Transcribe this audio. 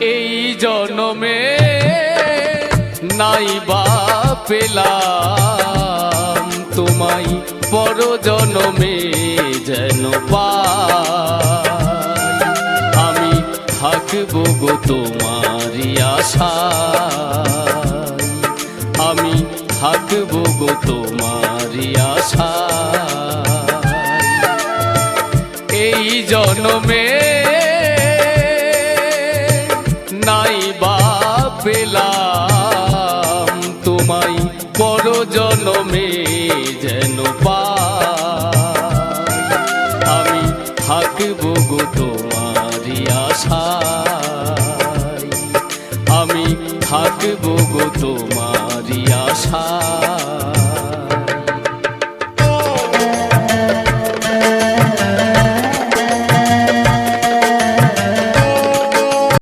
এই জনমে নাই বা পেলাম তোমায়, পর জনমে যেন পাই। আমি থাকবো গো তোমারই আশায়, আমি থাকবো গো তোমারই আশায়। এই জনমে নাই বা পেলাম তোমায়, পর জনমে যেন পাই। আমি থাকবো গো তোমারই আশায়, আমি থাকবো গো তোমারই আশায়।